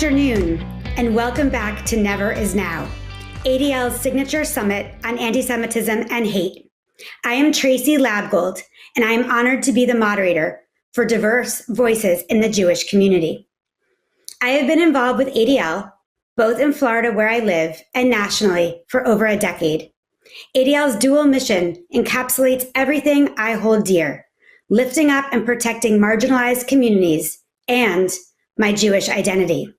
afternoon, and welcome back to Never Is Now, ADL's signature summit on anti-Semitism and hate. I am Tracy Labgold, and I am honored to be the moderator for diverse voices in the Jewish community. I have been involved with ADL, both in Florida where I live and nationally, for over a decade. ADL's dual mission encapsulates everything I hold dear, lifting up and protecting marginalized communities and my Jewish identity.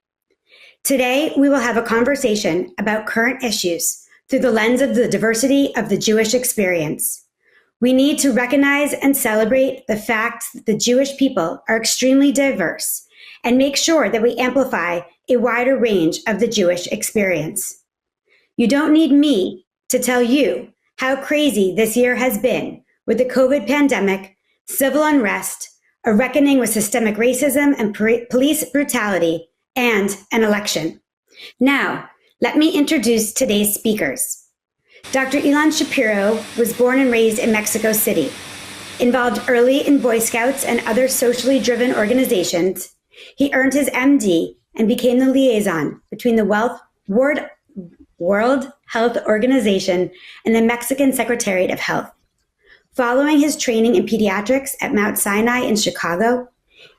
Today, we will have a conversation about current issues through the lens of the diversity of the Jewish experience. We need to recognize and celebrate the fact that the Jewish people are extremely diverse and make sure that we amplify a wider range of the Jewish experience. You don't need me to tell you how crazy this year has been with the COVID pandemic, civil unrest, a reckoning with systemic racism and police brutality, and an election. Now, let me introduce today's speakers. Dr. Ilan Shapiro was born and raised in Mexico City. Involved early in Boy Scouts and other socially driven organizations, he earned his MD and became the liaison between the World Health Organization and the Mexican Secretariat of Health. Following his training in pediatrics at Mount Sinai in Chicago,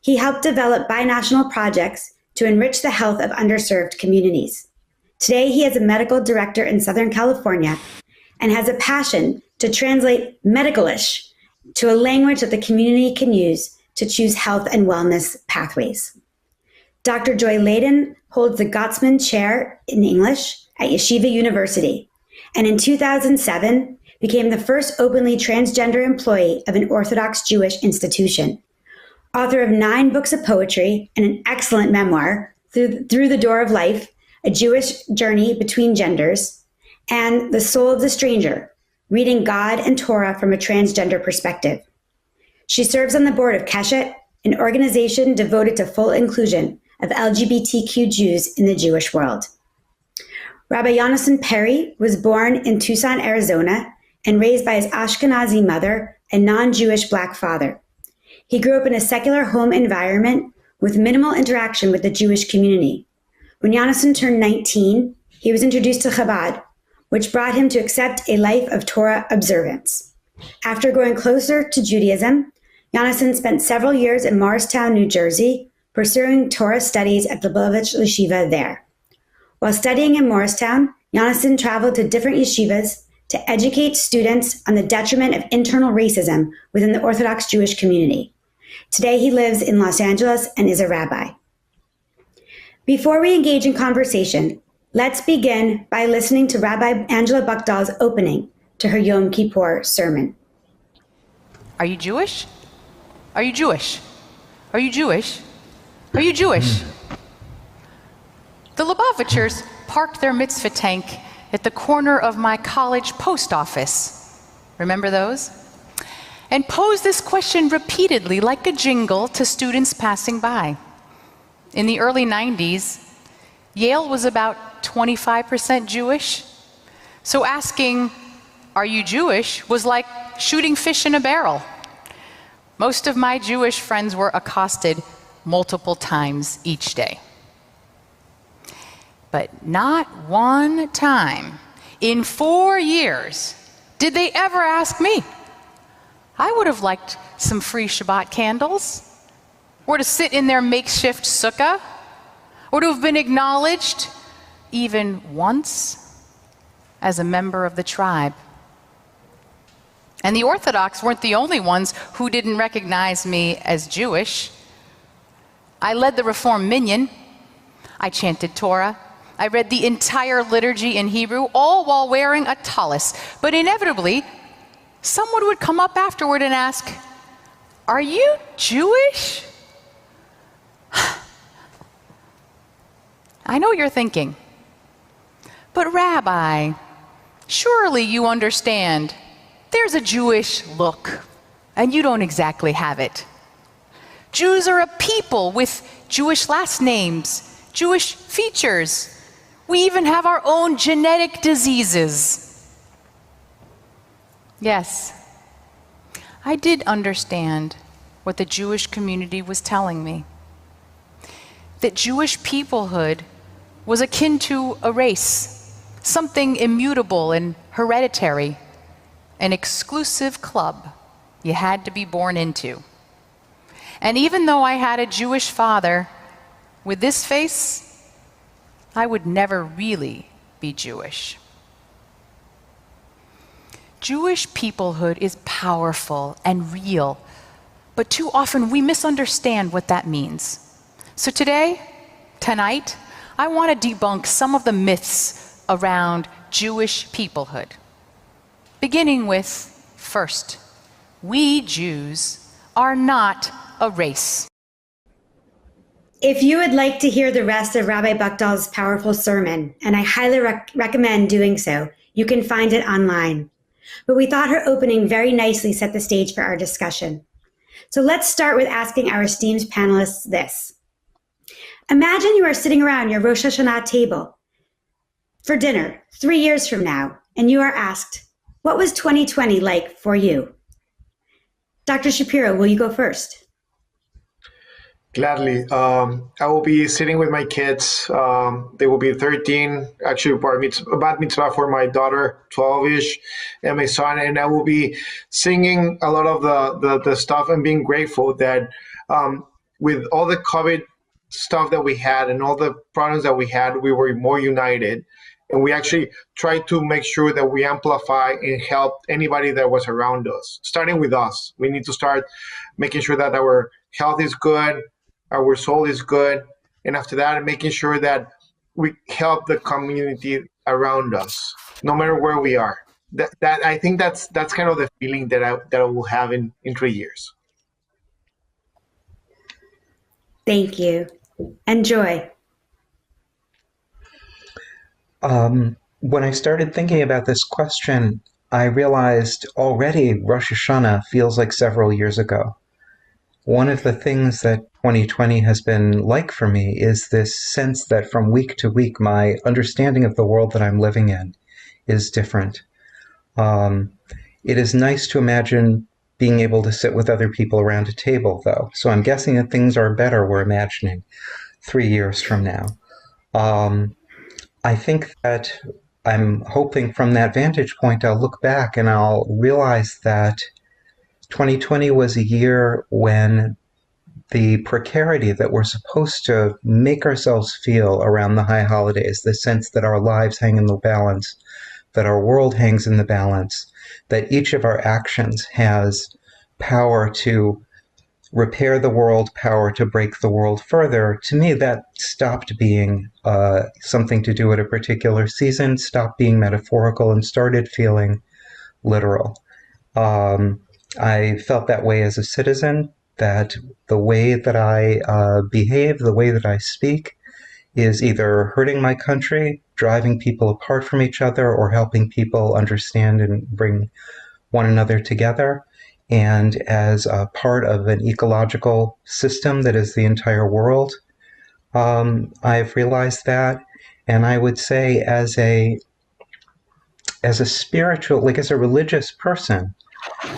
he helped develop binational projects to enrich the health of underserved communities. Today, he is a medical director in Southern California and has a passion to translate medicalish to a language that the community can use to choose health and wellness pathways. Dr. Joy Layden holds the Gottsman Chair in English at Yeshiva University, and in 2007, became the first openly transgender employee of an Orthodox Jewish institution. Author of 9 books of poetry and an excellent memoir, Through the Door of Life, A Jewish Journey Between Genders, and The Soul of the Stranger, Reading God and Torah from a Transgender Perspective. She serves on the board of Keshet, an organization devoted to full inclusion of LGBTQ Jews in the Jewish world. Rabbi Yonason Perry was born in Tucson, Arizona, and raised by his Ashkenazi mother and non-Jewish Black father. He grew up in a secular home environment with minimal interaction with the Jewish community. When Yonason turned 19, he was introduced to Chabad, which brought him to accept a life of Torah observance. After growing closer to Judaism, Yonason spent several years in Morristown, New Jersey, pursuing Torah studies at the Lubavitch Yeshiva there. While studying in Morristown, Yonason traveled to different yeshivas to educate students on the detriment of internal racism within the Orthodox Jewish community. Today, he lives in Los Angeles and is a rabbi. Before we engage in conversation, let's begin by listening to Rabbi Angela Buchdahl's opening to her Yom Kippur sermon. Are you Jewish? Are you Jewish? Are you Jewish? Are you Jewish? The Lubavitchers parked their mitzvah tank at the corner of my college post office. Remember those? And posed this question repeatedly like a jingle to students passing by. In the early 90s, Yale was about 25% Jewish. So asking, "Are you Jewish?" was like shooting fish in a barrel. Most of my Jewish friends were accosted multiple times each day. But not one time in 4 years did they ever ask me. I would have liked some free Shabbat candles, or to sit in their makeshift sukkah, or to have been acknowledged even once as a member of the tribe. And the Orthodox weren't the only ones who didn't recognize me as Jewish. I led the Reform Minyan. I chanted Torah. I read the entire liturgy in Hebrew, all while wearing a tallis. But inevitably, someone would come up afterward and ask, "Are you Jewish?" I know what you're thinking, but Rabbi, surely you understand there's a Jewish look, and you don't exactly have it. Jews are a people with Jewish last names, Jewish features. We even have our own genetic diseases. Yes, I did understand what the Jewish community was telling me. that Jewish peoplehood was akin to a race, something immutable and hereditary, an exclusive club you had to be born into. And even though I had a Jewish father, with this face, I would never really be Jewish. Jewish peoplehood is powerful and real, but too often we misunderstand what that means. So tonight, I want to debunk some of the myths around Jewish peoplehood. Beginning with, first, we Jews are not a race. If you would like to hear the rest of Rabbi Buchdahl's powerful sermon, and I highly recommend doing so, you can find it online. But we thought her opening very nicely set the stage for our discussion. So let's start with asking our esteemed panelists this. Imagine you are sitting around your Rosh Hashanah table for dinner 3 years from now, and you are asked, what was 2020 like for you? Dr. Shapiro, will you go first? Gladly. I will be sitting with my kids. They will be 13, actually bat mitzvah for my daughter, 12-ish, and my son. And I will be singing a lot of the stuff and being grateful that with all the COVID stuff that we had and all the problems that we had, we were more united. And we actually tried to make sure that we amplify and help anybody that was around us, starting with us. We need to start making sure that our health is good, our soul is good, and after that, making sure that we help the community around us, no matter where we are. That I think that's kind of the feeling that I will have in 3 years. Thank you. And Joy. When I started thinking about this question, I realized already Rosh Hashanah feels like several years ago. One of the things that 2020 has been like for me is this sense that from week to week, my understanding of the world that I'm living in is different. It is nice to imagine being able to sit with other people around a table, though. So I'm guessing that things are better, we're imagining, 3 years from now. I think that I'm hoping from that vantage point, I'll look back and I'll realize that 2020 was a year when the precarity that we're supposed to make ourselves feel around the high holidays, the sense that our lives hang in the balance, that our world hangs in the balance, that each of our actions has power to repair the world, power to break the world further. To me, that stopped being something to do at a particular season, stopped being metaphorical, and started feeling literal. I felt that way as a citizen, that the way that I behave, the way that I speak, is either hurting my country, driving people apart from each other, or helping people understand and bring one another together. And as a part of an ecological system that is the entire world, I've realized that. And I would say as a spiritual, like as a religious person,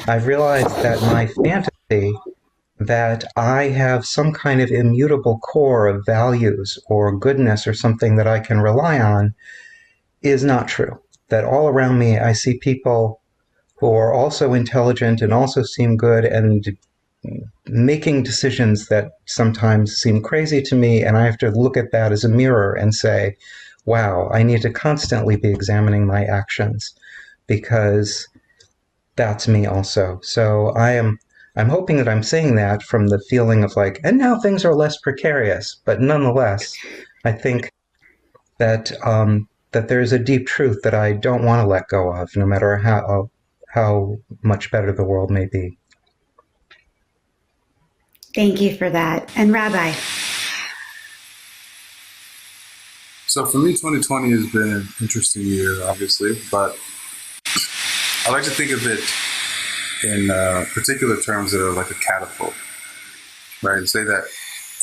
I've realized that my fantasy that I have some kind of immutable core of values or goodness or something that I can rely on is not true. That all around me, I see people who are also intelligent and also seem good and making decisions that sometimes seem crazy to me. And I have to look at that as a mirror and say, wow, I need to constantly be examining my actions because that's me also. So I'm hoping that I'm saying that from the feeling of like, and now things are less precarious. But nonetheless, I think that that there's a deep truth that I don't want to let go of, no matter how much better the world may be. Thank you for that. And Rabbi. So for me, 2020 has been an interesting year, obviously, but I like to think of it in particular terms that are like a catapult, right? And say that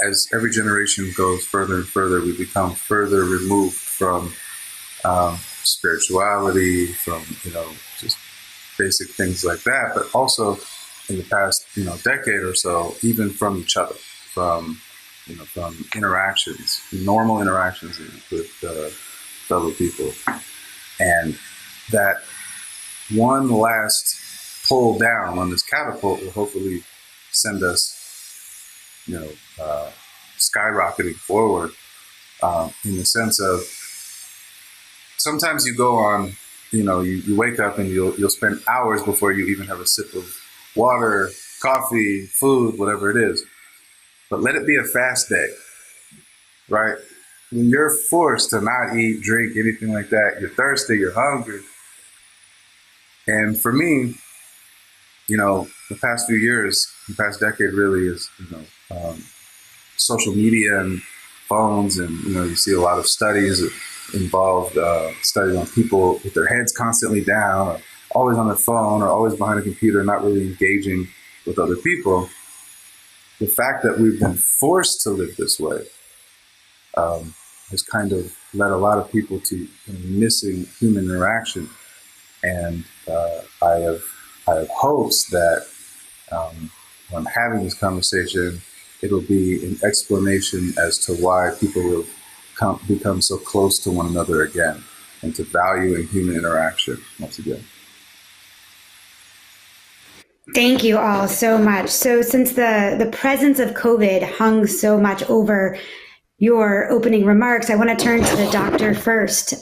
as every generation goes further and further, we become further removed from spirituality, from, just basic things like that, but also in the past, decade or so, even from each other, from from interactions, normal interactions with fellow people. And that one last pull down on this catapult will hopefully send us, skyrocketing forward, in the sense of sometimes you go on, you wake up and you'll spend hours before you even have a sip of water, coffee, food, whatever it is. But let it be a fast day, right? When you're forced to not eat, drink, anything like that, you're thirsty, you're hungry. And for me, the past few years, the past decade really is, social media and phones, and, you see a lot of studies involved, studies on people with their heads constantly down, or always on their phone, or always behind a computer, not really engaging with other people. The fact that we've been forced to live this way has kind of led a lot of people to missing human interaction. And I have hopes that when I'm having this conversation, it'll be an explanation as to why people will become so close to one another again, and to valuing human interaction once again. Thank you all so much. So since the presence of COVID hung so much over your opening remarks, I want to turn to the doctor first.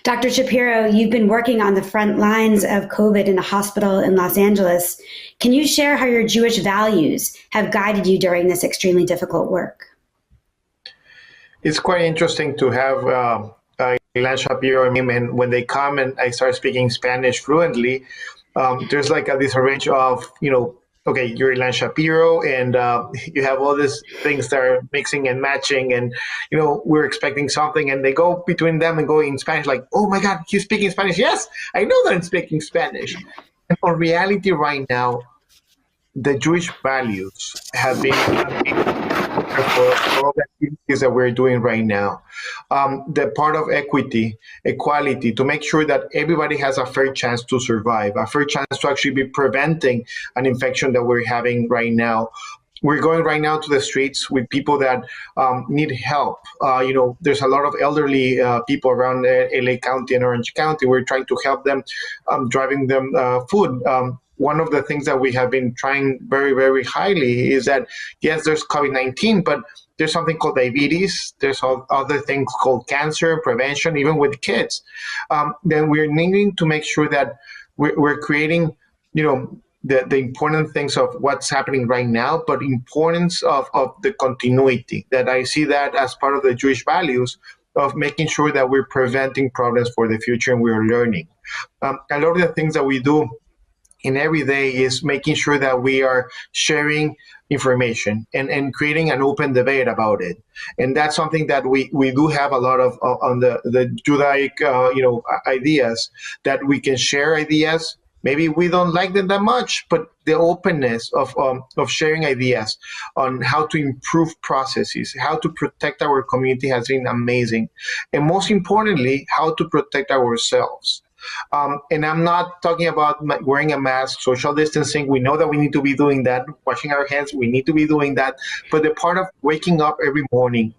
Dr. Shapiro, you've been working on the front lines of COVID in a hospital in Los Angeles. Can you share how your Jewish values have guided you during this extremely difficult work? It's quite interesting to have Ilan Shapiro and when they come and I start speaking Spanish fluently, there's like this range of, okay, you're Ilan Shapiro, and you have all these things that are mixing and matching, and we're expecting something, and they go between them and go in Spanish, like, oh my God, you're speaking Spanish? Yes, I know that I'm speaking Spanish. And for reality right now, the Jewish values have been for all the activities that we're doing right now. The part of equity, equality, to make sure that everybody has a fair chance to survive, a fair chance to actually be preventing an infection that we're having right now. We're going right now to the streets with people that need help. There's a lot of elderly people around LA County and Orange County. We're trying to help them, driving them food. One of the things that we have been trying very, very highly is that, yes, there's COVID-19, but there's something called diabetes. There's other things called cancer, prevention, even with kids. Then we're needing to make sure that we're creating, the important things of what's happening right now, but importance of the continuity, that I see that as part of the Jewish values of making sure that we're preventing problems for the future and we're learning. A lot of the things that we do in every day is making sure that we are sharing information and creating an open debate about it. And that's something that we do have a lot of on the Judaic, ideas, that we can share ideas. Maybe we don't like them that much, but the openness of sharing ideas on how to improve processes, how to protect our community has been amazing. And most importantly, how to protect ourselves. And I'm not talking about wearing a mask, social distancing. We know that we need to be doing that, washing our hands, we need to be doing that. But the part of waking up every morning,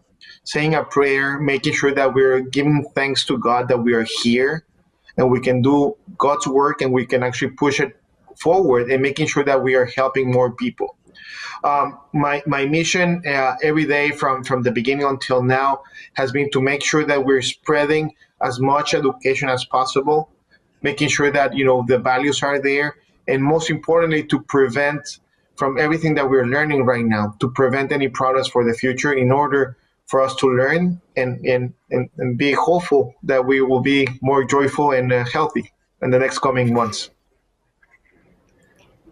saying a prayer, making sure that we're giving thanks to God that we are here and we can do God's work and we can actually push it forward, and making sure that we are helping more people. My mission every day from the beginning until now has been to make sure that we're spreading as much education as possible, making sure that the values are there, and most importantly, to prevent from everything that we're learning right now, to prevent any problems for the future, in order for us to learn and be hopeful that we will be more joyful and healthy in the next coming months.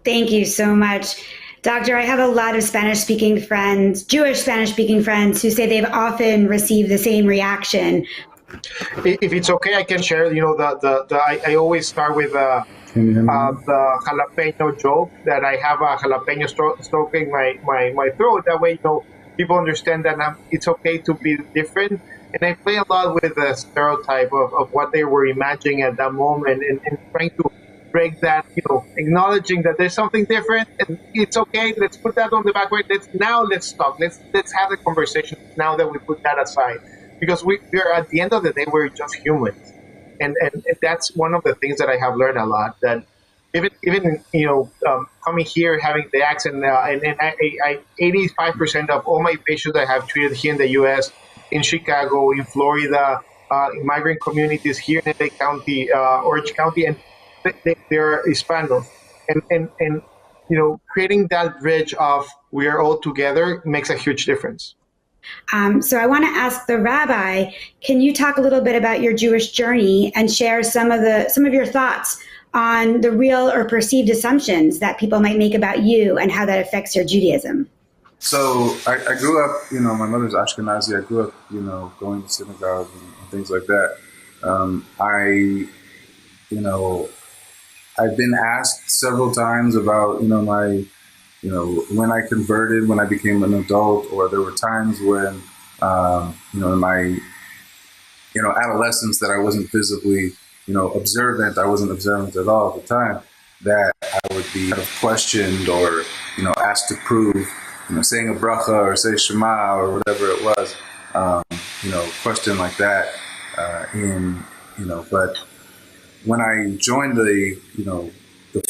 Thank you so much. Doctor, I have a lot of Spanish-speaking friends, Jewish Spanish-speaking friends, who say they've often received the same reaction. If it's okay, I can share. I always start with the jalapeno joke, that I have a jalapeno stroking my throat. That way, people understand that it's okay to be different. And I play a lot with the stereotype of what they were imagining at that moment, and trying to break that, acknowledging that there's something different and it's okay. Let's put that on the back burner. Let's talk. Let's have a conversation now that we put that aside, because we're at the end of the day, we're just humans, and that's one of the things that I have learned a lot. That even coming here, having the accent, and I 85% of all my patients I have treated here in the U.S., in Chicago, in Florida, immigrant communities here in LA County, Orange County, and they're Hispanos, and creating that bridge of we are all together makes a huge difference. So I want to ask the rabbi, can you talk a little bit about your Jewish journey and share some of your thoughts on the real or perceived assumptions that people might make about you and how that affects your Judaism? So I grew up, my mother's Ashkenazi. I grew up, going to synagogue and things like that. I've been asked several times about, my, when I converted, when I became an adult, or there were times when, in my, adolescence that I wasn't visibly, observant. I wasn't observant at all at the time, that I would be kind of questioned or, asked to prove, saying a bracha or say Shema or whatever it was, question like that. But when I joined the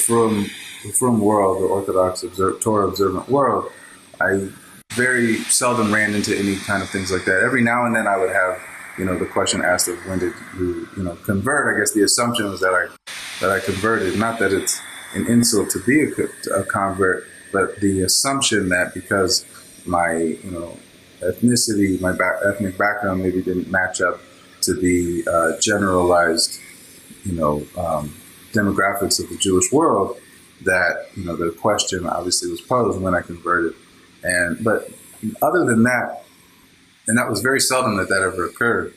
Frum world, the Orthodox Torah observant world, I very seldom ran into any kind of things like that. Every now and then I would have, the question asked of when did you, convert? I guess the assumption was that I converted. Not that it's an insult to be a convert, but the assumption that because my, ethnicity, my ethnic background maybe didn't match up to the generalized, demographics of the Jewish world, that, the question obviously was posed when I converted. But other than that, and that was very seldom that ever occurred.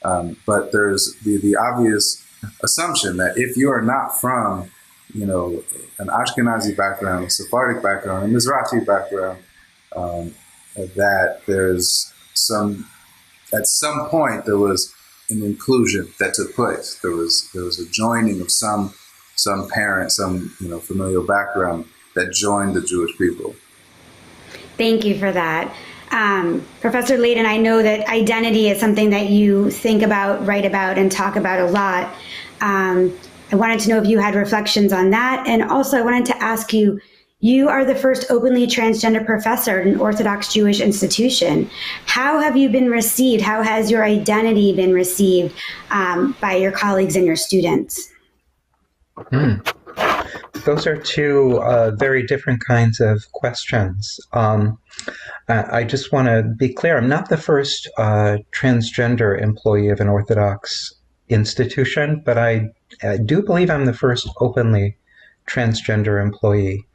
But there's the obvious assumption that if you are not from, an Ashkenazi background, a Sephardic background, a Mizrahi background, that at some point there was an inclusion that took place. There was a joining of some parent, some familial background that joined the Jewish people. Thank you for that. Professor Layden, I know that identity is something that you think about, write about, and talk about a lot. I wanted to know if you had reflections on that. And also I wanted to ask you, you are the first openly transgender professor at an Orthodox Jewish institution. How have you been received? How has your identity been received by your colleagues and your students? Those are two very different kinds of questions. I just want to be clear, I'm not the first transgender employee of an Orthodox institution, but I do believe I'm the first openly transgender employee.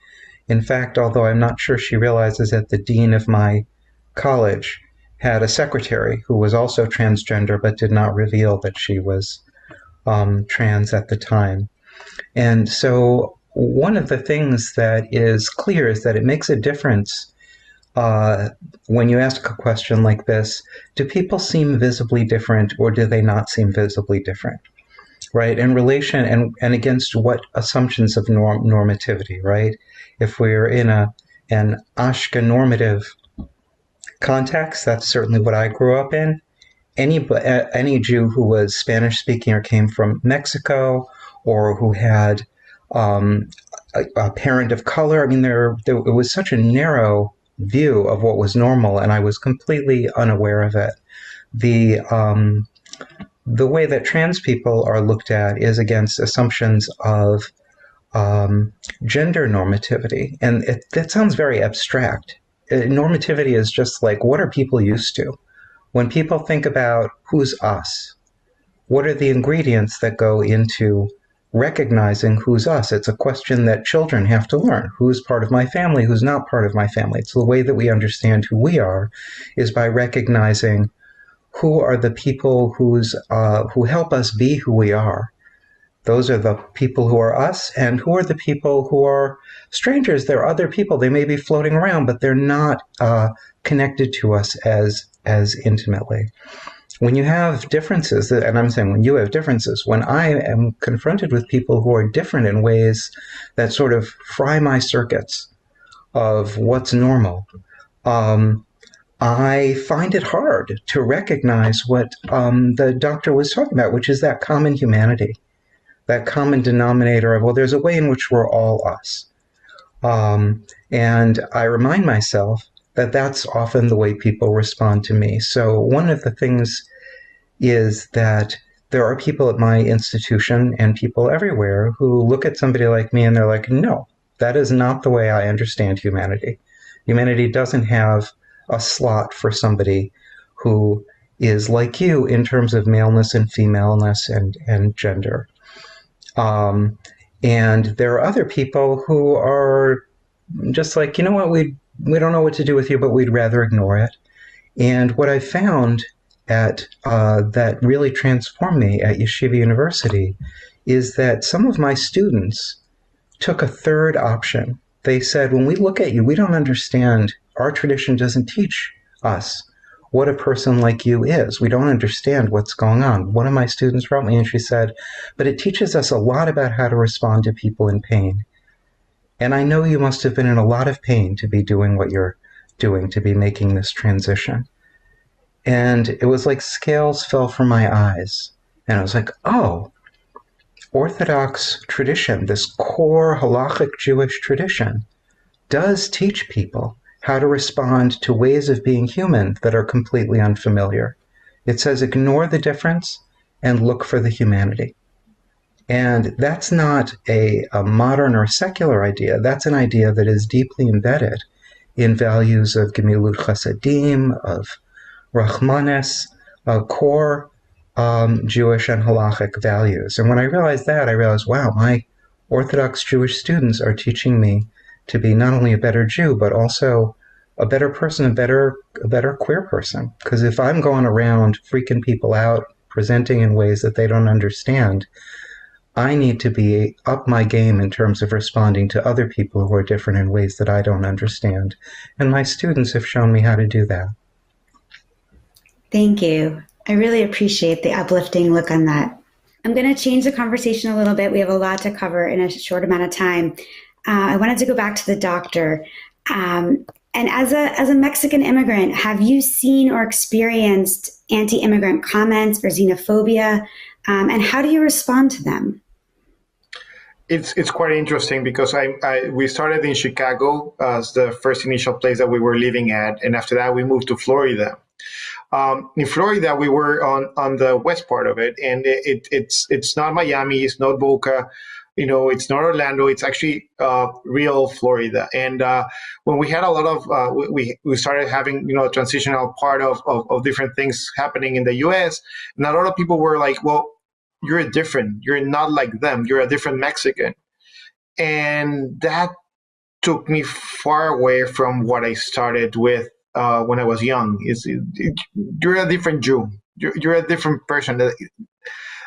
In fact, although I'm not sure she realizes it, the dean of my college had a secretary who was also transgender but did not reveal that she was trans at the time. And so one of the things that is clear is that it makes a difference when you ask a question like this: do people seem visibly different or do they not seem visibly different? Right? In relation and against what assumptions of normativity, right? If we're in an Ashka normative context, that's certainly what I grew up in. Any Jew who was Spanish speaking or came from Mexico, or who had a parent of color, I mean, it was such a narrow view of what was normal, and I was completely unaware of it. The way that trans people are looked at is against assumptions of gender normativity, and that sounds very abstract. Normativity is just like, what are people used to? When people think about who's us, what are the ingredients that go into recognizing who's us? It's a question that children have to learn. Who's part of my family? Who's not part of my family? It's the way that we understand who we are is by recognizing who are the people who help us be who we are. Those are the people who are us, and who are the people who are strangers. They're other people. They may be floating around, but they're not connected to us as intimately. when you have differences, and I'm saying when you have differences, when I am confronted with people who are different in ways that sort of fry my circuits of what's normal, I find it hard to recognize what the doctor was talking about, which is that common humanity, that common denominator of, well, there's a way in which we're all us. And I remind myself that that's often the way people respond to me. So one of the things is that there are people at my institution and people everywhere who look at somebody like me and they're like, no, that is not the way I understand humanity. Humanity doesn't have a slot for somebody who is like you in terms of maleness and femaleness and gender. And there are other people who are just like, you know what, we don't know what to do with you, but we'd rather ignore it. And what I found that really transformed me at Yeshiva University is that some of my students took a third option. They said, when we look at you, we don't understand. Our tradition doesn't teach us what a person like you is. We don't understand what's going on. One of my students wrote me and she said, but it teaches us a lot about how to respond to people in pain. And I know you must have been in a lot of pain to be doing what you're doing, to be making this transition. And it was like scales fell from my eyes. And I was like, oh, Orthodox tradition, this core halachic Jewish tradition, does teach people how to respond to ways of being human that are completely unfamiliar. It says ignore the difference and look for the humanity. And that's not a modern or secular idea. That's an idea that is deeply embedded in values of Gemilut Chasadim, of Rahmanes, core Jewish and halachic values. And when I realized that, I realized, wow, my Orthodox Jewish students are teaching me to be not only a better Jew, but also a better person, a better queer person. Because if I'm going around freaking people out, presenting in ways that they don't understand, I need to be up my game in terms of responding to other people who are different in ways that I don't understand. And my students have shown me how to do that. Thank you. I really appreciate the uplifting look on that. I'm going to change the conversation a little bit. We have a lot to cover in a short amount of time. I wanted to go back to the doctor. And as a Mexican immigrant, have you seen or experienced anti-immigrant comments or xenophobia? And how do you respond to them? It's quite interesting because we started in Chicago as the first initial place that we were living at, and after that we moved to Florida. In Florida, we were on the west part of it, and it's not Miami, it's not Boca, it's not Orlando. It's actually real Florida. And when we had a lot of we started having a transitional part of different things happening in the U.S. and a lot of people were like, "Well, you're different. You're not like them. You're a different Mexican," and that took me far away from what I started with. When I was young, you're a different Jew. You're a different person.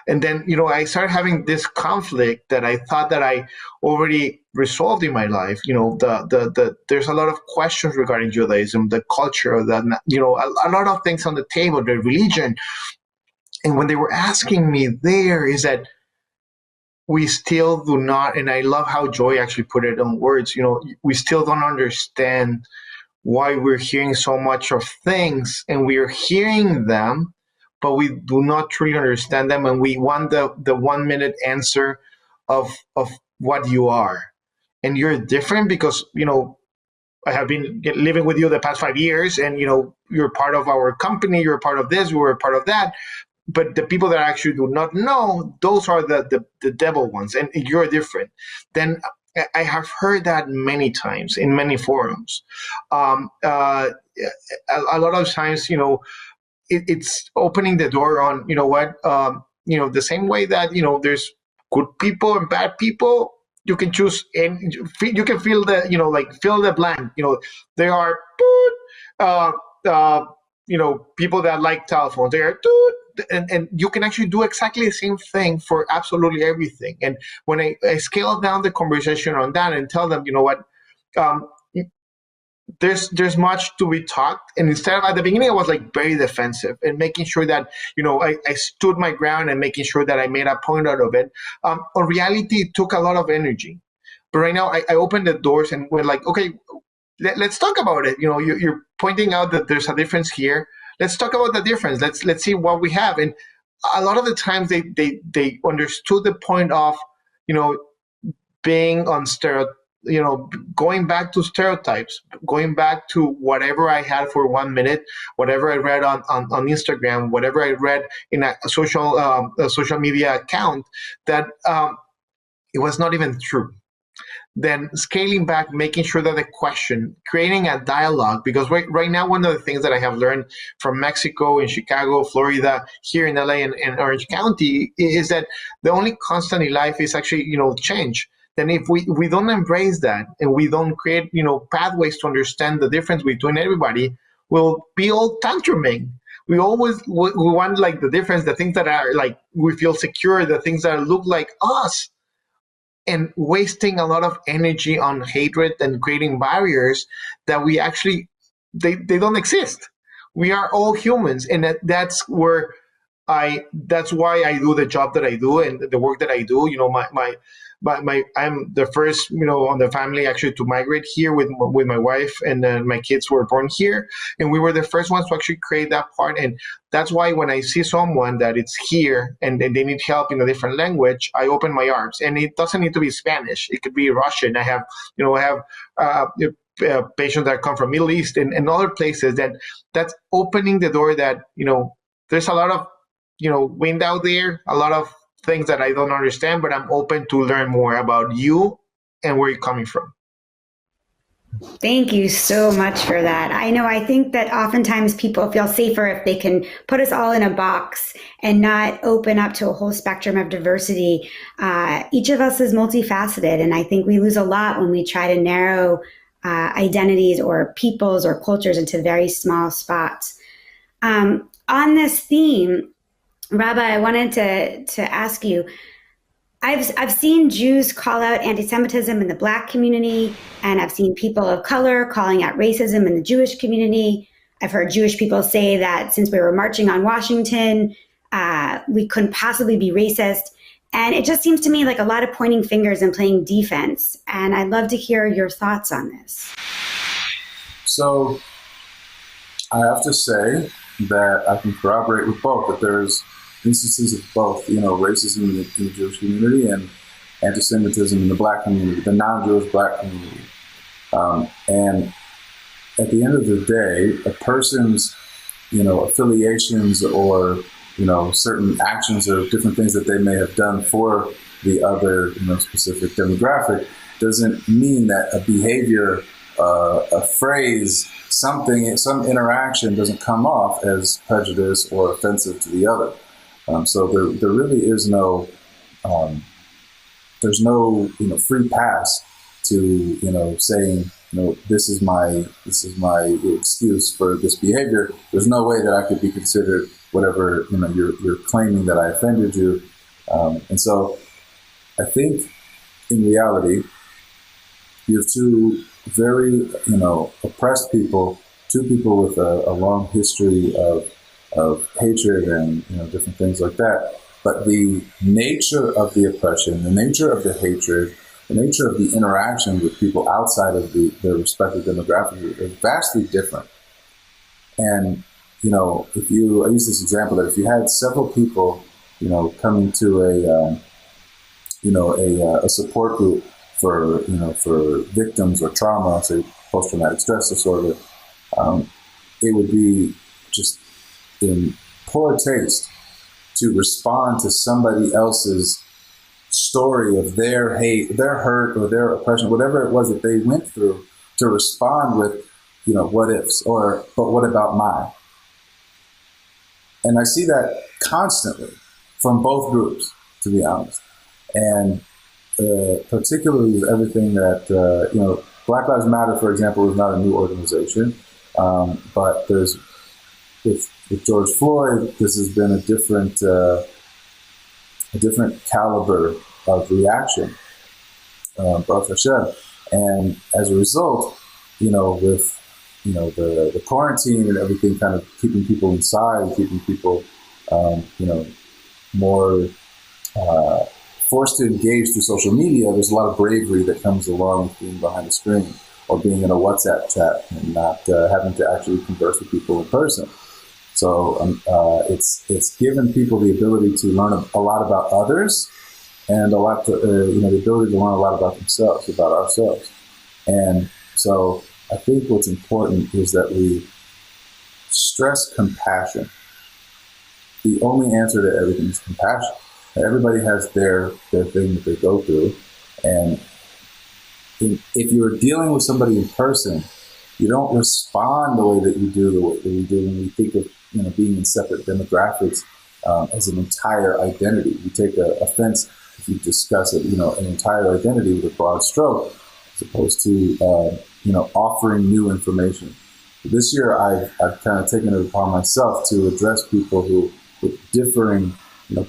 And then, I started having this conflict that I thought that I already resolved in my life. There's a lot of questions regarding Judaism, the culture, a lot of things on the table, the religion. And when they were asking me there is that we still do not, and I love how Joy actually put it in words, we still don't understand why we're hearing so much of things, and we are hearing them, but we do not truly understand them, and we want the 1 minute answer of what you are. And you're different because, I have been living with you the past 5 years, and, you're part of our company, you're part of this, we're part of that. But the people that actually do not know, those are the devil ones, and you're different. Then I have heard that many times in many forums. A lot of times, it's opening the door on, the same way that, there's good people and bad people. You can choose, and you can fill the, fill the blank. There are, people that like telephones. There are, and you can actually do exactly the same thing for absolutely everything. And when I scale down the conversation on that and tell them, there's much to be talked, and instead of, at the beginning I was like very defensive and making sure that I stood my ground and making sure that I made a point out of it. On reality, it took a lot of energy, but right now I opened the doors and we're like, okay, let's talk about it. You're pointing out that there's a difference here. Let's talk about the difference. Let's see what we have. And a lot of the times they understood the point of being on going back to stereotypes, going back to whatever I had for 1 minute, whatever I read on Instagram, whatever I read in a social media account, that it was not even true. Then scaling back, making sure that the question, creating a dialogue, because right now, one of the things that I have learned from Mexico, in Chicago, Florida, here in LA and Orange County, is that the only constant in life is actually, change. Then if we don't embrace that and we don't create, pathways to understand the difference between everybody, we'll be all tantruming. We always we want like the difference, the things that are like, we feel secure, the things that look like us, and wasting a lot of energy on hatred and creating barriers that we actually, they don't exist. We are all humans, and that's why I do the job that I do and the work that I do. I'm the first, on the family actually to migrate here with my wife, and then my kids were born here, and we were the first ones to actually create that part. And that's why when I see someone that it's here and they need help in a different language, I open my arms. And it doesn't need to be Spanish; it could be Russian. I have patients that come from Middle East and other places. That's opening the door. That there's a lot of wind out there, a lot of things that I don't understand, but I'm open to learn more about you and where you're coming from. Thank you so much for that. I think that oftentimes people feel safer if they can put us all in a box and not open up to a whole spectrum of diversity. Each of us is multifaceted, and I think we lose a lot when we try to narrow identities or peoples or cultures into very small spots. On this theme, Rabbi, I wanted to ask you, I've seen Jews call out anti-Semitism in the Black community, and I've seen people of color calling out racism in the Jewish community. I've heard Jewish people say that since we were marching on Washington, we couldn't possibly be racist. And it just seems to me like a lot of pointing fingers and playing defense. And I'd love to hear your thoughts on this. So I have to say that I can corroborate with both, that there's instances of both, racism in the Jewish community and anti-Semitism in the Black community, the non-Jewish Black community. And at the end of the day, a person's, affiliations or, certain actions or different things that they may have done for the other, specific demographic doesn't mean that a behavior, a phrase, some interaction doesn't come off as prejudice or offensive to the other. So there really is no, there's no, free pass to, saying, this is my excuse for this behavior. There's no way that I could be considered whatever, you're claiming that I offended you. And so I think in reality, you have two very, oppressed people, two people with a long history of hatred and different things like that. But the nature of the oppression, the nature of the hatred, the nature of the interaction with people outside of their respective demographics is vastly different. And I use this example that if you had several people, coming to a support group for victims or trauma, say post-traumatic stress disorder, it would be just in poor taste to respond to somebody else's story of their hate, their hurt, or their oppression, whatever it was that they went through, to respond with, what ifs, or, but what about mine? And I see that constantly from both groups, to be honest. And particularly with everything that, Black Lives Matter, for example, is not a new organization, but there's, with George Floyd, this has been a different caliber of reaction, Baruch Hashem. And as a result, with the quarantine and everything kind of keeping people inside, keeping people, more forced to engage through social media, there's a lot of bravery that comes along with being behind the screen or being in a WhatsApp chat and not having to actually converse with people in person. So it's given people the ability to learn a lot about others and the ability to learn a lot about themselves, about ourselves. And so I think what's important is that we stress compassion. The only answer to everything is compassion. Everybody has their thing that they go through. And if you're dealing with somebody in person, you don't respond the way that you do, the way that we do when we think of being in separate demographics as an entire identity. We take offense if you discuss it, an entire identity with a broad stroke, as opposed to offering new information. This year, I've kind of taken it upon myself to address people who with differing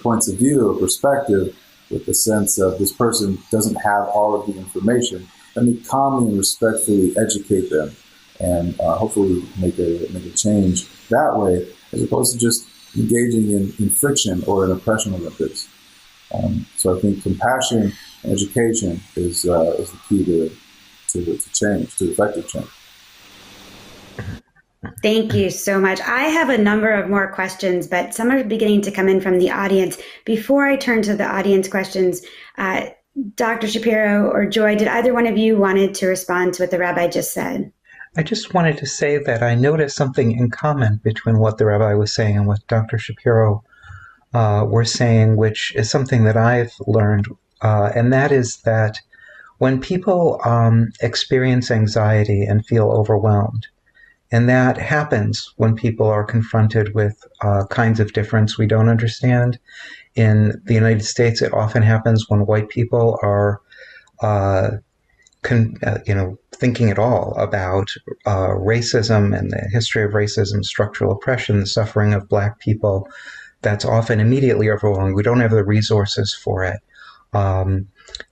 points of view or perspective, with the sense of this person doesn't have all of the information. Let me calmly and respectfully educate them and hopefully make a change that way, as opposed to just engaging in friction or in oppression Olympics. So I think compassion and education is the key to change, to effective change. Thank you so much. I have a number of more questions, but some are beginning to come in from the audience. Before I turn to the audience questions, Dr. Shapiro or Joy, did either one of you wanted to respond to what the rabbi just said? I just wanted to say that I noticed something in common between what the rabbi was saying and what Dr. Shapiro were saying, which is something that I've learned, and that is that when people experience anxiety and feel overwhelmed, and that happens when people are confronted with kinds of difference we don't understand. In the United States, it often happens when white people are, thinking at all about racism and the history of racism, structural oppression, the suffering of Black people. That's often immediately overwhelming. We don't have the resources for it.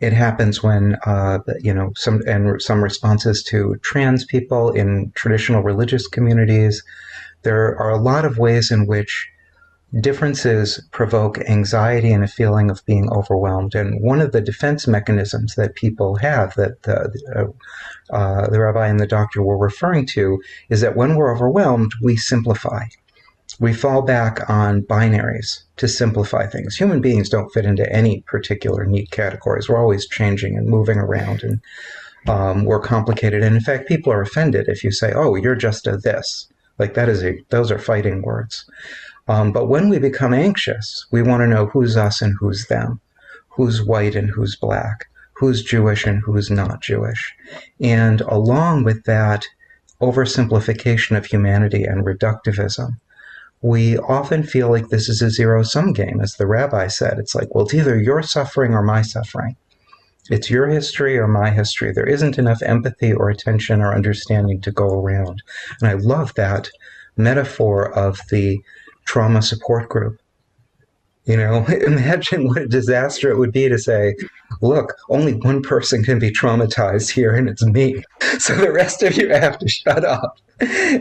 It happens when, some responses to trans people in traditional religious communities. There are a lot of ways in which differences provoke anxiety and a feeling of being overwhelmed. And one of the defense mechanisms that people have that the rabbi and the doctor were referring to is that when we're overwhelmed, we simplify. We fall back on binaries to simplify things. Human beings don't fit into any particular neat categories. We're always changing and moving around, and we're complicated. And in fact, people are offended if you say, "Oh, you're just a this." Like those are fighting words. But when we become anxious, we want to know who's us and who's them, who's white and who's Black, who's Jewish and who's not Jewish. And along with that oversimplification of humanity and reductivism, we often feel like this is a zero-sum game, as the rabbi said. It's like, well, it's either your suffering or my suffering. It's your history or my history. There isn't enough empathy or attention or understanding to go around. And I love that metaphor of the trauma support group. Imagine what a disaster it would be to say, look, only one person can be traumatized here, and it's me. So the rest of you have to shut up.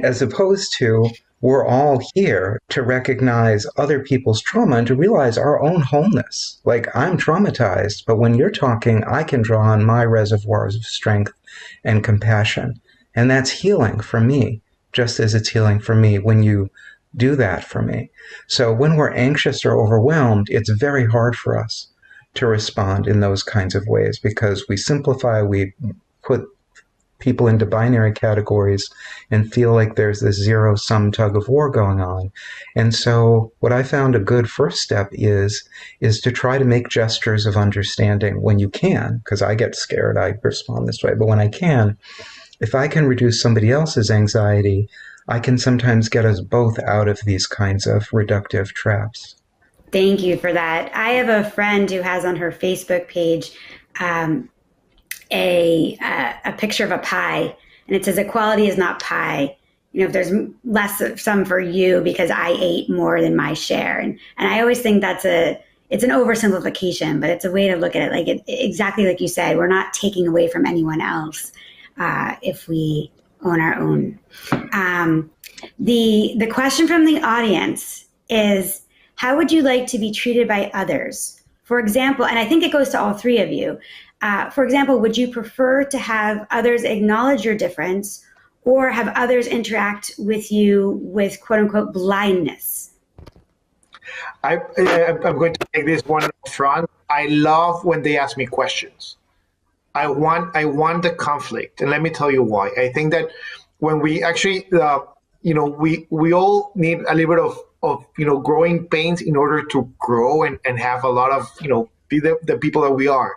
As opposed to, we're all here to recognize other people's trauma and to realize our own wholeness. Like, I'm traumatized, but when you're talking, I can draw on my reservoirs of strength and compassion. And that's healing for me, just as it's healing for me when you do that for me. So when we're anxious or overwhelmed, it's very hard for us to respond in those kinds of ways because we simplify, we put people into binary categories and feel like there's this zero-sum tug of war going on. And so what I found a good first step is to try to make gestures of understanding when you can, because I get scared, I respond this way, but when I can, if I can reduce somebody else's anxiety, I can sometimes get us both out of these kinds of reductive traps. Thank you for that. I have a friend who has on her Facebook page a picture of a pie, and it says equality is not pie. If there's less of some for you because I ate more than my share. And I always think it's an oversimplification, but it's a way to look at it. Exactly like you said, we're not taking away from anyone else if we on our own. The question from the audience is, how would you like to be treated by others? For example, and I think it goes to all three of you. For example, would you prefer to have others acknowledge your difference or have others interact with you with quote unquote blindness? I'm going to take this one up front. I love when they ask me questions. I want the conflict, and let me tell you why. I think that when we actually, we all need a little bit of growing pains in order to grow and have a lot of be the people that we are,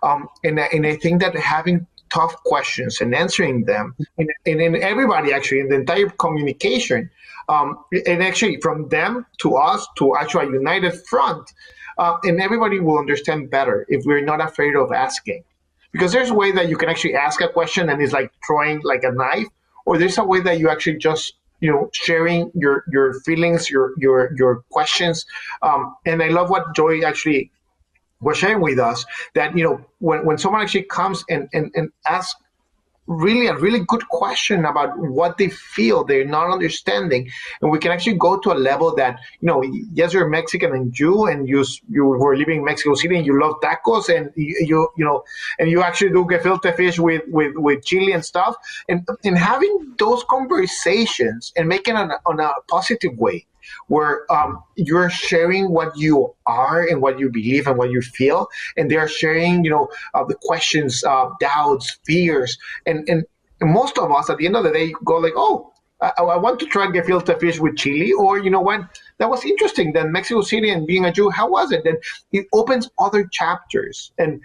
and I think that having tough questions and answering them, and in everybody actually in the entire communication, and actually from them to us to actually a united front, and everybody will understand better if we're not afraid of asking. Because there's a way that you can actually ask a question and it's like throwing like a knife, or there's a way that you actually just sharing your feelings, your questions. And I love what Joy actually was sharing with us, that when someone actually comes and asks really a really good question about what they feel they're not understanding, and we can actually go to a level that yes, you're Mexican and Jew, and you were living in Mexico City and you love tacos, and you actually do gefilte fish with chili and stuff, and having those conversations and making it on a positive way, where you're sharing what you are and what you believe and what you feel, and they are sharing, the questions, doubts, fears, and most of us at the end of the day go like, oh, I want to try gefilte fish with chili, or what, that was interesting. Then Mexico City and being a Jew, how was it? Then it opens other chapters, and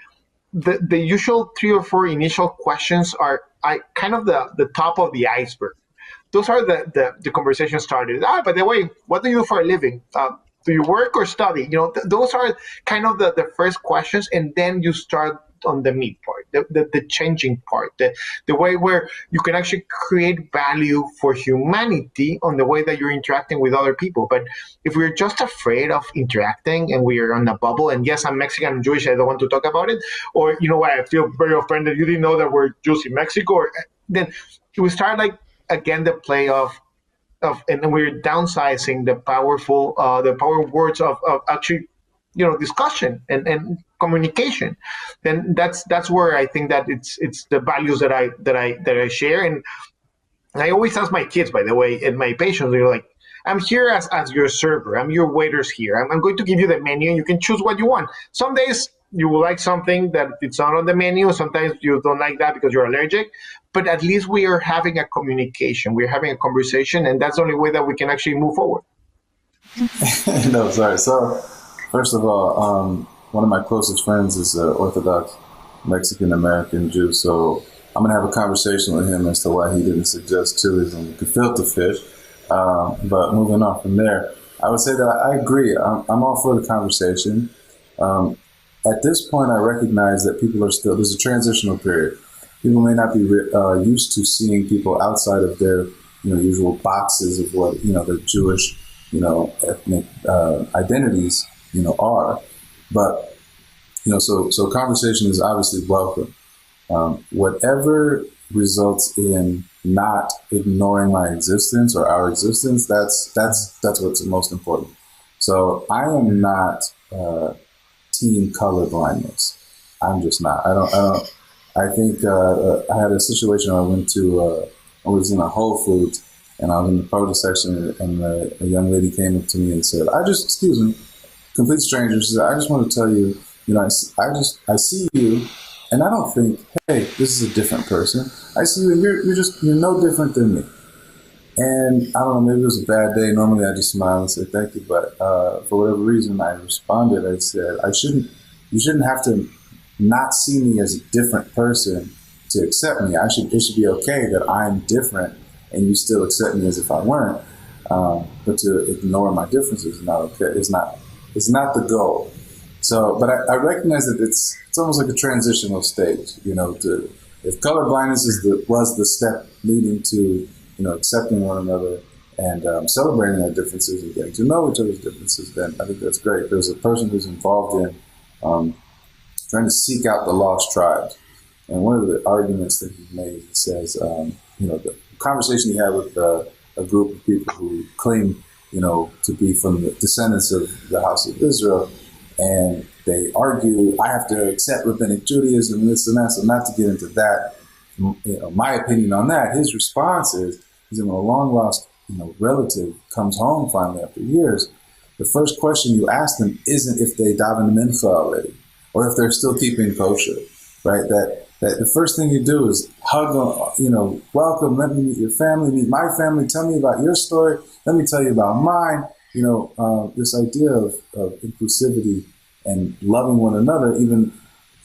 the usual 3 or 4 initial questions are kind of the top of the iceberg. Those are the conversation started. By the way, what do you do for a living? Do you work or study? Those are kind of the first questions, and then you start on the meat part, the changing part, the way where you can actually create value for humanity on the way that you're interacting with other people. But if we're just afraid of interacting and we are on a bubble, and yes, I'm Mexican and Jewish, I don't want to talk about it, or what, I feel very offended, you didn't know that we're Jews in Mexico, or, then we start like, again, the play of and we're downsizing the power words of actually discussion and communication. Then that's where I think that it's the values that I share. And I always ask my kids, by the way, and my patients, they're like, I'm here as your server, I'm your waiters here, I'm going to give you the menu and you can choose what you want. Some days you will like something that it's not on the menu, sometimes you don't like that because you're allergic, but at least we are having a communication, we're having a conversation, and that's the only way that we can actually move forward. No, sorry. So, first of all, one of my closest friends is an Orthodox Mexican-American Jew, so I'm going to have a conversation with him as to why he didn't suggest chilies and gefilte fish. But moving on from there, I would say that I agree. I'm all for the conversation. At this point, I recognize that people are still, there's a transitional period. People may not be used to seeing people outside of their usual boxes of what their Jewish ethnic identities are, but so conversation is obviously welcome. Whatever results in not ignoring my existence or our existence, that's what's most important. So I am not team colorblindness. I'm just not. I think I had a situation where I was in a Whole Foods and I was in the produce section, and a young lady came up to me and said, excuse me, complete stranger, she said, I just want to tell you, I see you, and I don't think, hey, this is a different person. I see you, and you're no different than me. And I don't know, maybe it was a bad day. Normally I just smile and say thank you, but for whatever reason I responded. I said, you shouldn't have to not see me as a different person to accept me. It should be okay that I'm different and you still accept me as if I weren't. But to ignore my differences is not okay. It's not the goal. So, but I recognize that it's almost like a transitional stage. If colorblindness was the step leading to accepting one another and celebrating our differences and getting to know each other's differences, then I think that's great. There's a person who's involved in trying to seek out the lost tribes. And one of the arguments that he made, he says, the conversation he had with a group of people who claim, to be from the descendants of the House of Israel, and they argue, I have to accept rabbinic Judaism, this and that. So not to get into that, my opinion on that, his response is when a long lost, relative comes home finally after years, the first question you ask them isn't if they daven mincha already or if they're still keeping kosher, right? That the first thing you do is hug them, welcome, let me meet your family, meet my family, tell me about your story, let me tell you about mine. This idea of inclusivity and loving one another, even,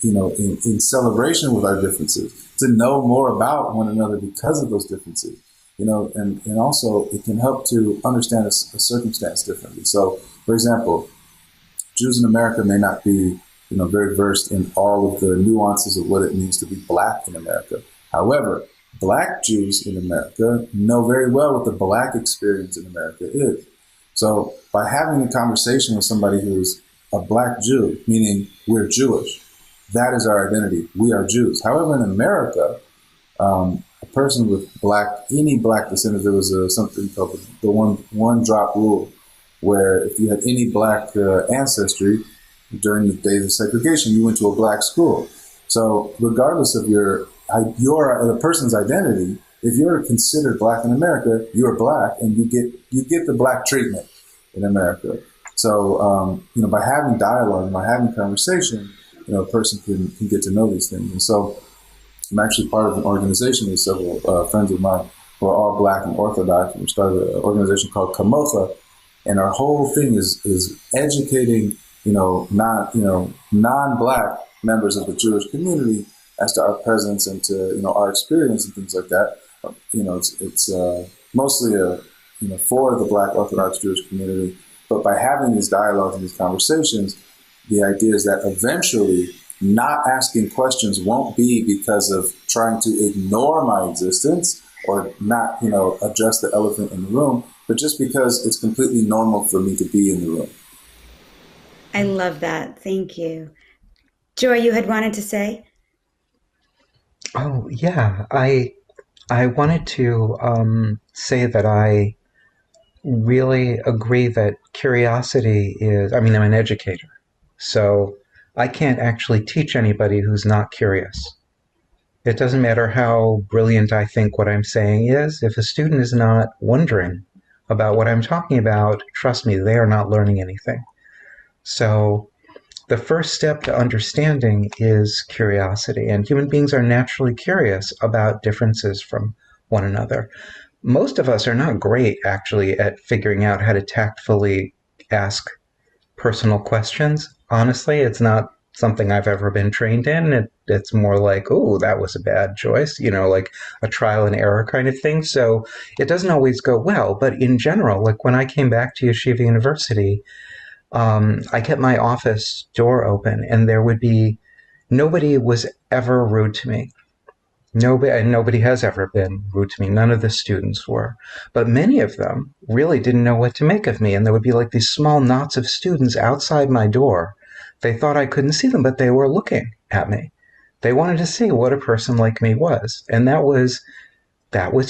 in celebration with our differences, to know more about one another because of those differences. And also it can help to understand a circumstance differently. So, for example, Jews in America may not be, very versed in all of the nuances of what it means to be Black in America. However, Black Jews in America know very well what the Black experience in America is. So by having a conversation with somebody who's a Black Jew, meaning we're Jewish, that is our identity. We are Jews. However, in America, a person with any Black descendants, there was something called the one drop rule, where if you had any Black ancestry during the days of segregation, you went to a Black school. So regardless of a person's identity, if you're considered Black in America, you're Black, and you get the Black treatment in America. So by having dialogue and by having conversation, a person can get to know these things. And so I'm actually part of an organization with several friends of mine who are all Black and Orthodox. And we started an organization called Kamocha, and our whole thing is educating non-Black members of the Jewish community as to our presence and to our experience and things like that. It's mostly for the Black Orthodox Jewish community, but by having these dialogues and these conversations, the idea is that eventually not asking questions won't be because of trying to ignore my existence or not, address the elephant in the room, but just because it's completely normal for me to be in the room. I love that. Thank you. Joy, you had wanted to say? Oh, yeah. I wanted to say that I really agree that curiosity I'm an educator. So I can't actually teach anybody who's not curious. It doesn't matter how brilliant I think what I'm saying is. If a student is not wondering about what I'm talking about, trust me, they are not learning anything. So the first step to understanding is curiosity, and human beings are naturally curious about differences from one another. Most of us are not great, actually, at figuring out how to tactfully ask personal questions. Honestly, it's not something I've ever been trained in. It's more like, oh, that was a bad choice, like a trial and error kind of thing. So it doesn't always go well. But in general, like when I came back to Yeshiva University, I kept my office door open, and nobody was ever rude to me. Nobody has ever been rude to me. None of the students were. But many of them really didn't know what to make of me. And there would be like these small knots of students outside my door. They thought I couldn't see them, but they were looking at me. They wanted to see what a person like me was. And that was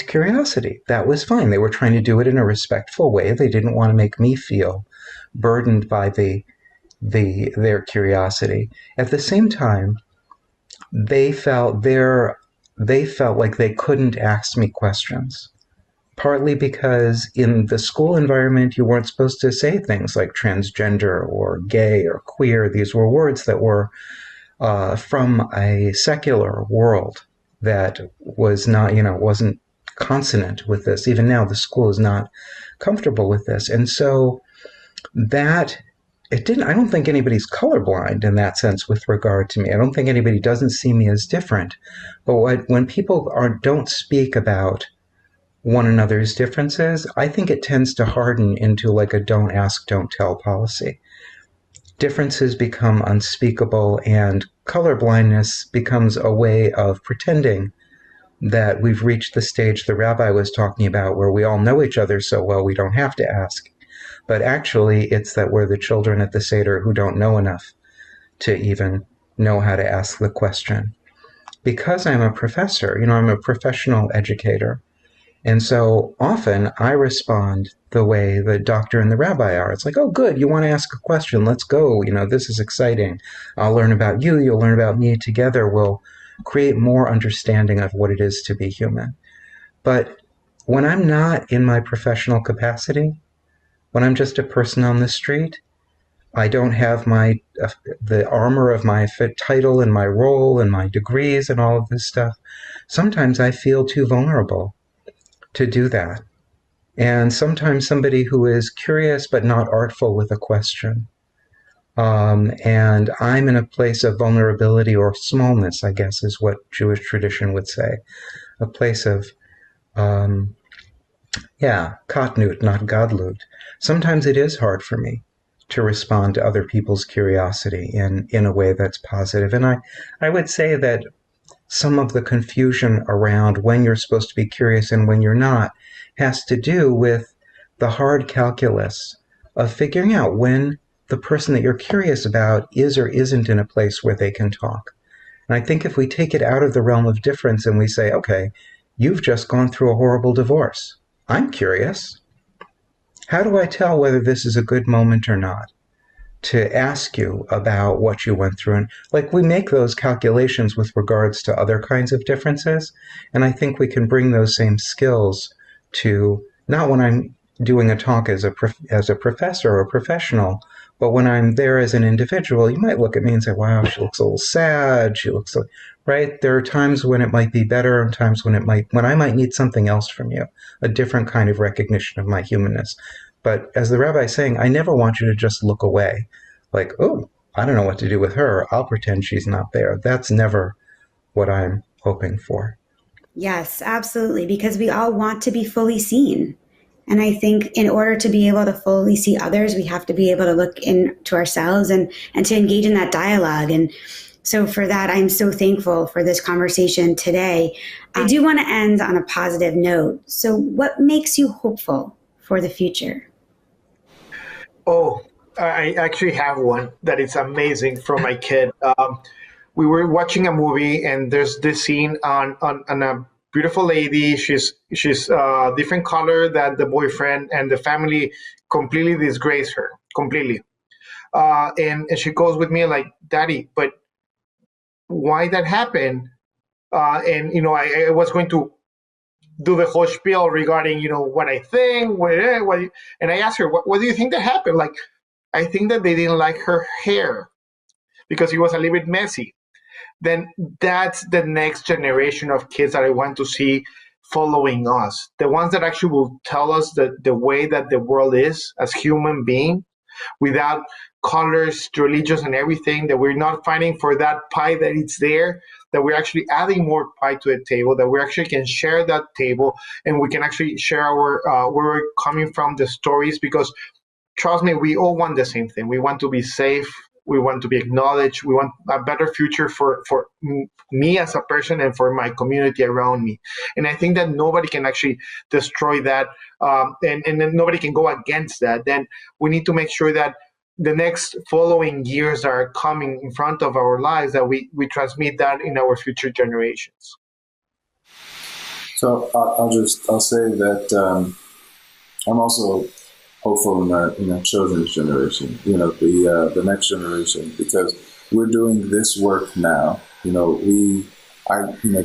curiosity. That was fine. They were trying to do it in a respectful way. They didn't want to make me feel burdened by their curiosity. At the same time, they felt like they couldn't ask me questions, partly because in the school environment, you weren't supposed to say things like transgender or gay or queer. These were words that were from a secular world that was not, wasn't consonant with this. Even now, the school is not comfortable with this. And so I don't think anybody's colorblind in that sense with regard to me. I don't think anybody doesn't see me as different. But when people don't speak about one another's differences, I think it tends to harden into like a don't ask, don't tell policy. Differences become unspeakable, and colorblindness becomes a way of pretending that we've reached the stage the rabbi was talking about, where we all know each other so well we don't have to ask. But actually, it's that we're the children at the Seder who don't know enough to even know how to ask the question. because I'm a professor, I'm a professional educator. And so often I respond the way the doctor and the rabbi are. It's like, oh, good, you want to ask a question? Let's go. This is exciting. I'll learn about you. You'll learn about me. Together we'll create more understanding of what it is to be human. But when I'm not in my professional capacity, when I'm just a person on the street, I don't have the armor of my title and my role and my degrees and all of this stuff. Sometimes I feel too vulnerable to do that. And sometimes somebody who is curious but not artful with a question. And I'm in a place of vulnerability or smallness, I guess, is what Jewish tradition would say. A place of, katnut, not gadlut. Sometimes it is hard for me to respond to other people's curiosity in a way that's positive. And I would say that some of the confusion around when you're supposed to be curious and when you're not has to do with the hard calculus of figuring out when the person that you're curious about is or isn't in a place where they can talk. And I think if we take it out of the realm of difference and we say, okay, you've just gone through a horrible divorce. I'm curious. How do I tell whether this is a good moment or not to ask you about what you went through? And like, we make those calculations with regards to other kinds of differences. And I think we can bring those same skills to not when I'm doing a talk as a professor or a professional, but when I'm there as an individual. You might look at me and say, wow, she looks a little sad. She looks right. There are times when it might be better and times when I might need something else from you, a different kind of recognition of my humanness. But as the rabbi is saying, I never want you to just look away like, oh, I don't know what to do with her. I'll pretend she's not there. That's never what I'm hoping for. Yes, absolutely. Because we all want to be fully seen. And I think in order to be able to fully see others, we have to be able to look into ourselves and to engage in that dialogue. And so for that, I'm so thankful for this conversation today. I do want to end on a positive note. So what makes you hopeful for the future? Oh, I actually have one that is amazing from my kid. We were watching a movie, and there's this scene on a beautiful lady. She's different color than the boyfriend, and the family completely disgrace her completely. And she goes with me like, Daddy, but why that happened? And I was going to do the whole spiel regarding what I think, and I asked her, what do you think that happened? Like, I think that they didn't like her hair because it was a little bit messy. Then that's the next generation of kids that I want to see following us. The ones that actually will tell us the way that the world is as human being, without colors, religions, and everything, that we're not fighting for that pie that it's there, that we're actually adding more pie to the table, that we actually can share that table, and we can actually share our where we're coming from, the stories, because trust me, we all want the same thing. We want to be safe. We want to be acknowledged. We want a better future for me as a person and for my community around me. And I think that nobody can actually destroy that, and then nobody can go against that. Then we need to make sure that the next following years that are coming in front of our lives, that we transmit that in our future generations. So I'll say that I'm also hopeful in our children's generation, the next generation, because we're doing this work now.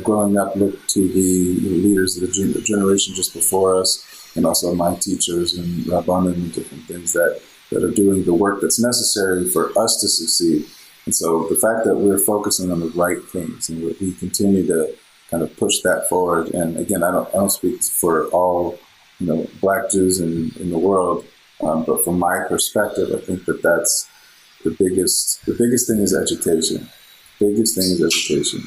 Growing up, looked to the leaders of the generation just before us, and also my teachers and Rabbanim and different things that are doing the work that's necessary for us to succeed. And so the fact that we're focusing on the right things and we continue to kind of push that forward. And again, I don't speak for all Black Jews in the world, but from my perspective, I think that's the biggest thing is education. Biggest thing is education.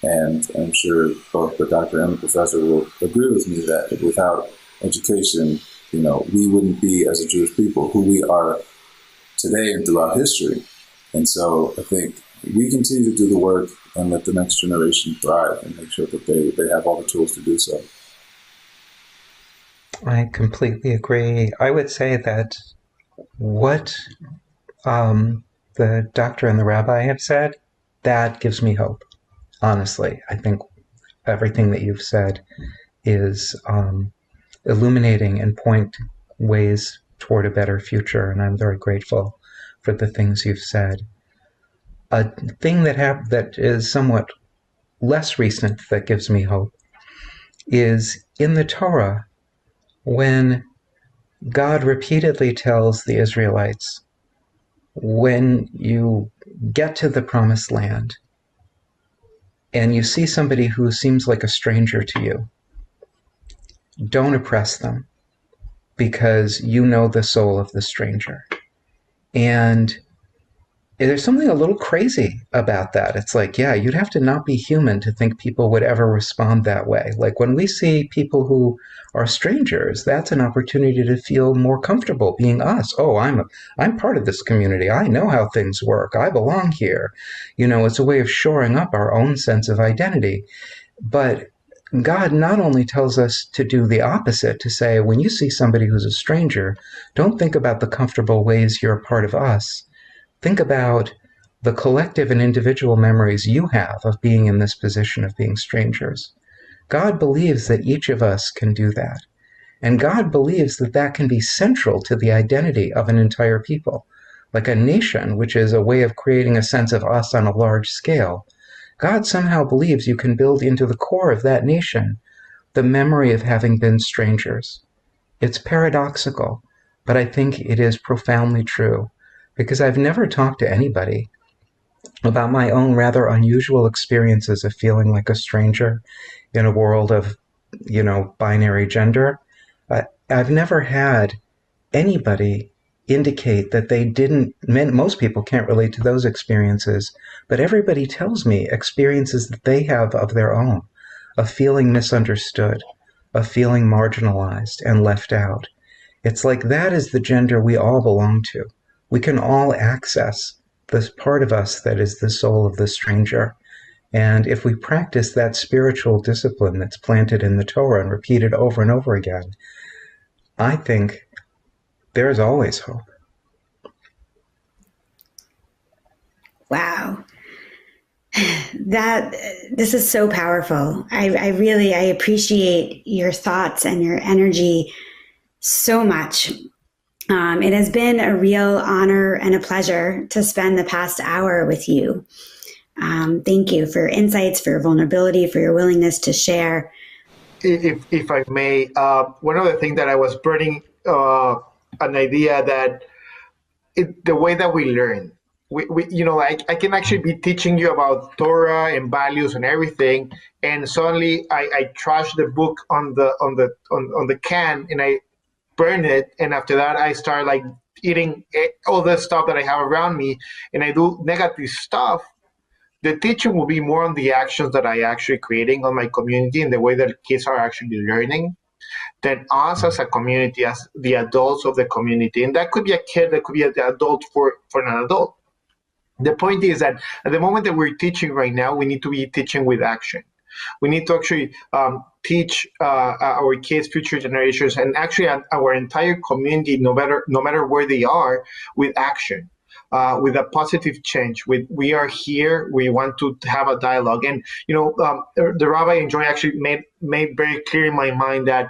And I'm sure both the doctor and the professor will agree with me that without education, we wouldn't be, as a Jewish people, who we are today and throughout history. And so I think we continue to do the work and let the next generation thrive and make sure that they have all the tools to do so. I completely agree. I would say that what the doctor and the rabbi have said, that gives me hope. honestly. I think everything that you've said is illuminating and point ways toward a better future, and I'm very grateful for the things you've said. A thing that is somewhat less recent that gives me hope is in the Torah, when God repeatedly tells the Israelites, when you get to the promised land and you see somebody who seems like a stranger to you, don't oppress them, because you know the soul of the stranger. And there's something a little crazy about that. It's like, yeah, you'd have to not be human to think people would ever respond that way. Like when we see people who are strangers, that's an opportunity to feel more comfortable being us. Oh, I'm part of this community. I know how things work. I belong here. It's a way of shoring up our own sense of identity. But God not only tells us to do the opposite, to say, when you see somebody who's a stranger, don't think about the comfortable ways you're a part of us. Think about the collective and individual memories you have of being in this position of being strangers. God believes that each of us can do that. And God believes that that can be central to the identity of an entire people. Like a nation, which is a way of creating a sense of us on a large scale. God somehow believes you can build into the core of that nation the memory of having been strangers. It's paradoxical, but I think it is profoundly true, because I've never talked to anybody about my own rather unusual experiences of feeling like a stranger in a world of, binary gender. I've never had anybody indicate that they didn't. Most people can't relate to those experiences, but everybody tells me experiences that they have of their own, of feeling misunderstood, of feeling marginalized and left out. It's like that is the gender we all belong to. We can all access this part of us that is the soul of the stranger. And if we practice that spiritual discipline that's planted in the Torah and repeated over and over again, I think there is always hope. Wow. This is so powerful. I appreciate your thoughts and your energy so much. It has been a real honor and a pleasure to spend the past hour with you. Thank you for your insights, for your vulnerability, for your willingness to share. If I may, one of the things that I was burning an idea that the way that we learn, I can actually be teaching you about Torah and values and everything, and suddenly I trash the book on the can and I burn it, and after that I start like eating all the stuff that I have around me, and I do negative stuff. The teaching will be more on the actions that I actually creating on my community and the way that kids are actually learning than us as a community, as the adults of the community. And that could be a kid, that could be an adult for an adult. The point is that at the moment that we're teaching right now, we need to be teaching with action. We need to actually teach our kids, future generations, and actually our entire community, no matter where they are, with action. With a positive change. We are here. We want to have a dialogue, and the Rabbi and Joy actually made very clear in my mind that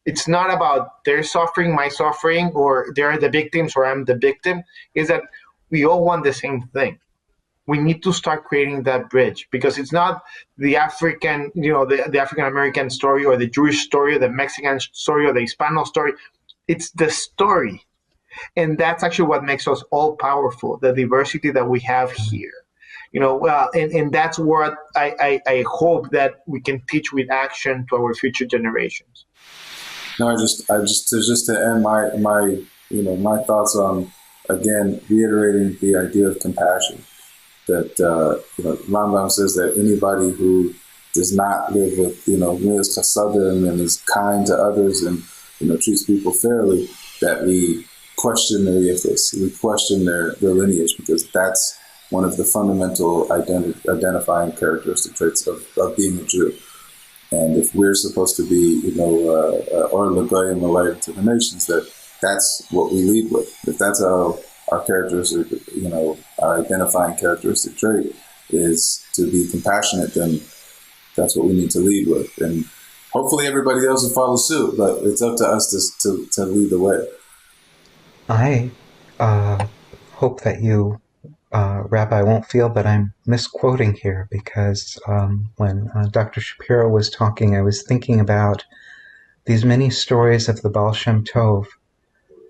it's not about their suffering, my suffering, or they're the victims or I'm the victim. Is that we all want the same thing. We need to start creating that bridge, because it's not the African, the African American story or the Jewish story or the Mexican story or the Hispano story. It's the story. And that's actually what makes us all powerful, the diversity that we have here. And that's what I hope that we can teach with action to our future generations. No, just to end my thoughts on, again, reiterating the idea of compassion. That Rambam says that anybody who does not live with midas chasadim and is kind to others and treats people fairly, that we question their yifus, we question their lineage, because that's one of the fundamental identifying characteristic traits of being a Jew. And if we're supposed to be, or L'goyim, a light to the nations, that's what we lead with. If that's our characteristic, our identifying characteristic trait, is to be compassionate, then that's what we need to lead with. And hopefully everybody else will follow suit, but it's up to us to lead the way. I hope that you, Rabbi, won't feel that I'm misquoting here, because when Dr. Shapiro was talking, I was thinking about these many stories of the Baal Shem Tov,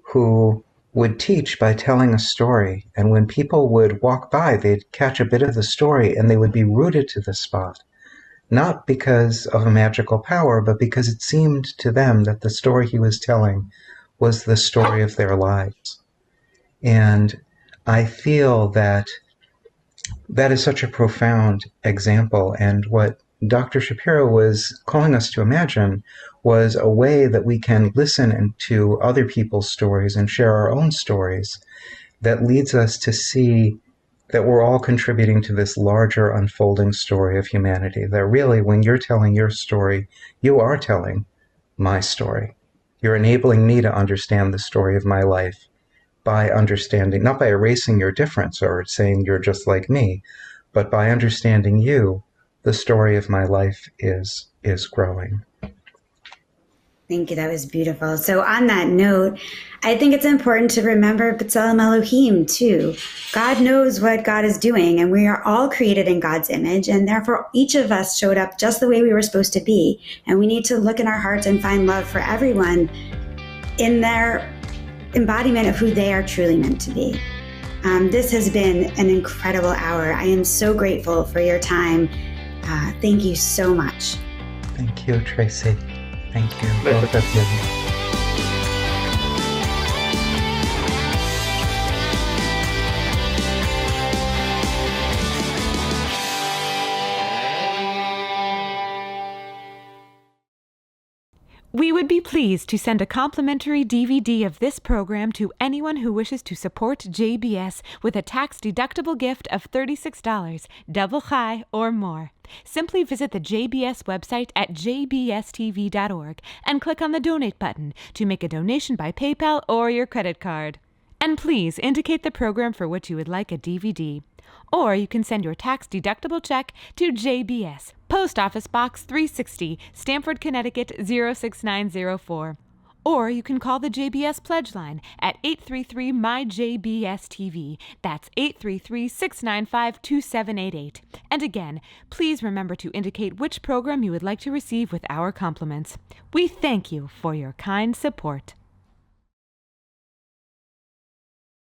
who would teach by telling a story. And when people would walk by, they'd catch a bit of the story and they would be rooted to the spot. Not because of a magical power, but because it seemed to them that the story he was telling was the story of their lives. And I feel that that is such a profound example. And what Dr. Shapiro was calling us to imagine was a way that we can listen to other people's stories and share our own stories that leads us to see that we're all contributing to this larger unfolding story of humanity. That really, when you're telling your story, you are telling my story. You're enabling me to understand the story of my life by understanding, not by erasing your difference or saying you're just like me, but by understanding you, the story of my life is growing. Thank you. That was beautiful. So on that note, I think it's important to remember B'Tselem Elohim too. God knows what God is doing, and we are all created in God's image, and therefore each of us showed up just the way we were supposed to be. And we need to look in our hearts and find love for everyone in their embodiment of who they are truly meant to be. This has been an incredible hour. I am so grateful for your time. Thank you so much. Thank you, Tracy. Thank you, both of you. We would be pleased to send a complimentary DVD of this program to anyone who wishes to support JBS with a tax-deductible gift of $36, double chai or more. Simply visit the JBS website at jbstv.org and click on the Donate button to make a donation by PayPal or your credit card. And please indicate the program for which you would like a DVD. Or you can send your tax-deductible check to JBS, Post Office Box 360, Stamford, Connecticut 06904. Or you can call the JBS Pledge Line at 833-MY-JBS-TV. That's 833-695-2788. And again, please remember to indicate which program you would like to receive with our compliments. We thank you for your kind support.